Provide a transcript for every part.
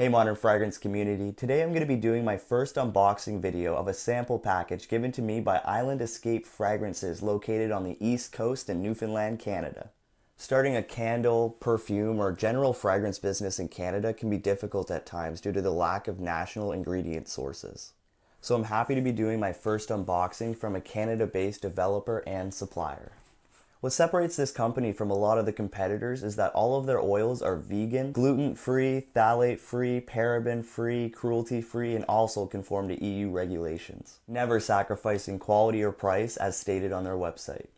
Hey Modern Fragrance community, today I'm going to be doing my first unboxing video of a sample package given to me by Island Escape Fragrances located on the East Coast in Newfoundland, Canada. Starting a candle, perfume, or general fragrance business in Canada can be difficult at times due to the lack of national ingredient sources. So I'm happy to be doing my first unboxing from a Canada-based developer and supplier. What separates this company from a lot of the competitors is that all of their oils are vegan, gluten-free, phthalate-free, paraben-free, cruelty-free, and also conform to EU regulations, never sacrificing quality or price as stated on their website.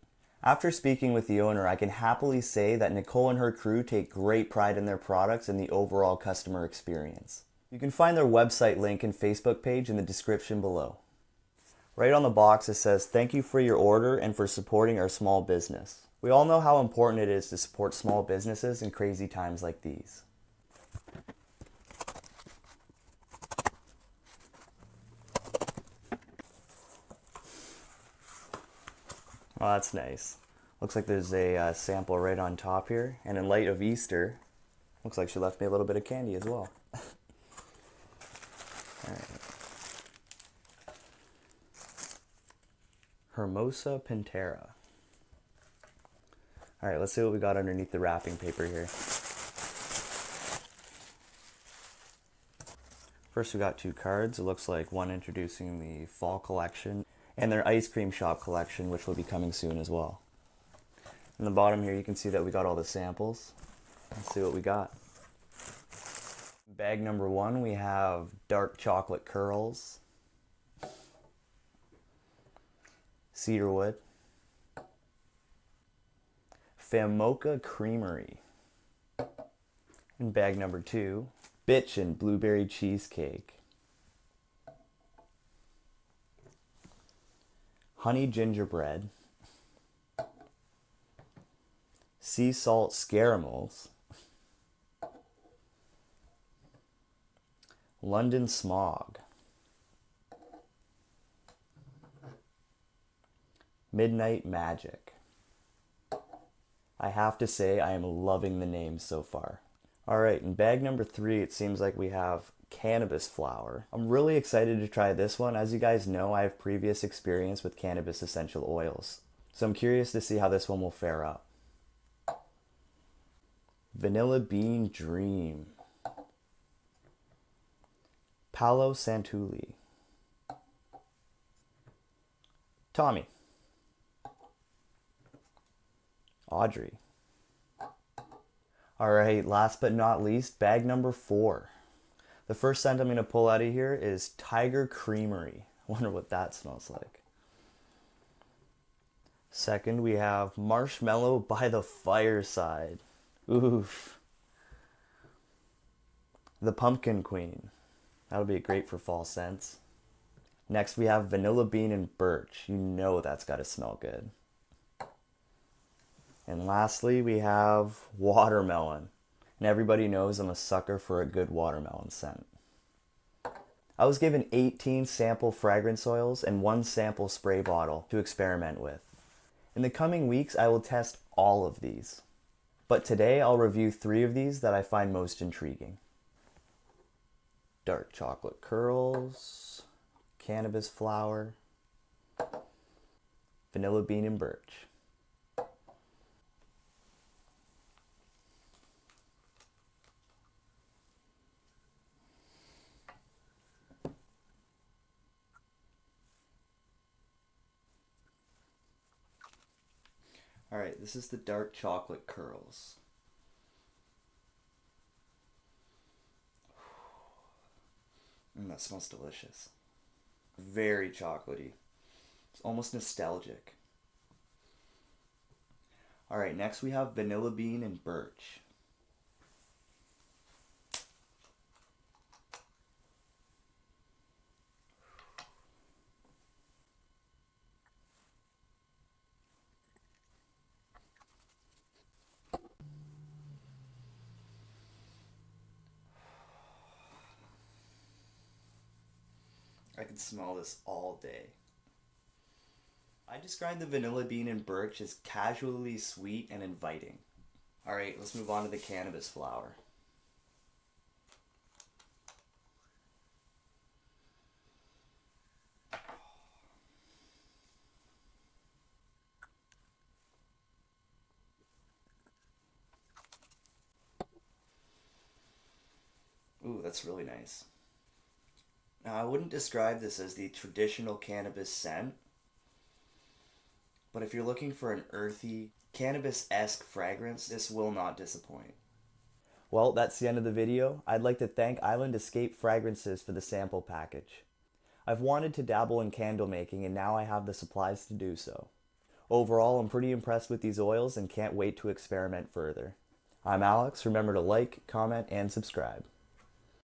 After speaking with the owner, I can happily say that Nicole and her crew take great pride in their products and the overall customer experience. You can find their website link and Facebook page in the description below. Right on the box it says, "Thank you for your order and for supporting our small business." We all know how important it is to support small businesses in crazy times like these. Oh, that's nice. Looks like there's a sample right on top here, and in light of Easter, looks like she left me a little bit of candy as well. All right. Hermosa Pantera. Alright, let's see what we got underneath the wrapping paper here. First we got two cards. It looks like one introducing the fall collection and their ice cream shop collection, which will be coming soon as well. In the bottom here you can see that we got all the samples. Let's see what we got. Bag number one, we have dark chocolate curls, cedarwood, Famocha Creamery. In bag number two, Bitch and Blueberry Cheesecake, Honey Gingerbread, Sea Salt Scaramels, London Smog, Midnight Magic. I have to say I am loving the names so far. Alright, in bag number three it seems like we have cannabis flower. I'm really excited to try this one. As you guys know, I have previous experience with cannabis essential oils. So I'm curious to see how this one will fare up. Vanilla Bean Dream, Palo Santo, Tommy, Audrey. Alright, last but not least, bag number four. The first scent I'm going to pull out of here is Tiger Creamery. I wonder what that smells like. Second, we have Marshmallow by the Fireside. Oof. The Pumpkin Queen. That'll be great for fall scents. Next, we have Vanilla Bean and Birch. You know that's got to smell good. And lastly, we have Watermelon. And everybody knows I'm a sucker for a good watermelon scent. I was given 18 sample fragrance oils and 1 sample spray bottle to experiment with. In the coming weeks, I will test all of these. But today, I'll review 3 of these that I find most intriguing. Dark chocolate curls, cannabis flower, vanilla bean and birch. Alright, this is the dark chocolate curls. That smells delicious. Very chocolatey. It's almost nostalgic. Alright, next we have vanilla bean and birch. I can smell this all day. I describe the vanilla bean and birch as casually sweet and inviting. Alright, let's move on to the cannabis flower. Ooh, that's really nice. Now, I wouldn't describe this as the traditional cannabis scent, but if you're looking for an earthy, cannabis-esque fragrance, this will not disappoint. Well, that's the end of the video. I'd like to thank Island Escape Fragrances for the sample package. I've wanted to dabble in candle making and now I have the supplies to do so. Overall, I'm pretty impressed with these oils and can't wait to experiment further. I'm Alex. Remember to like, comment, and subscribe.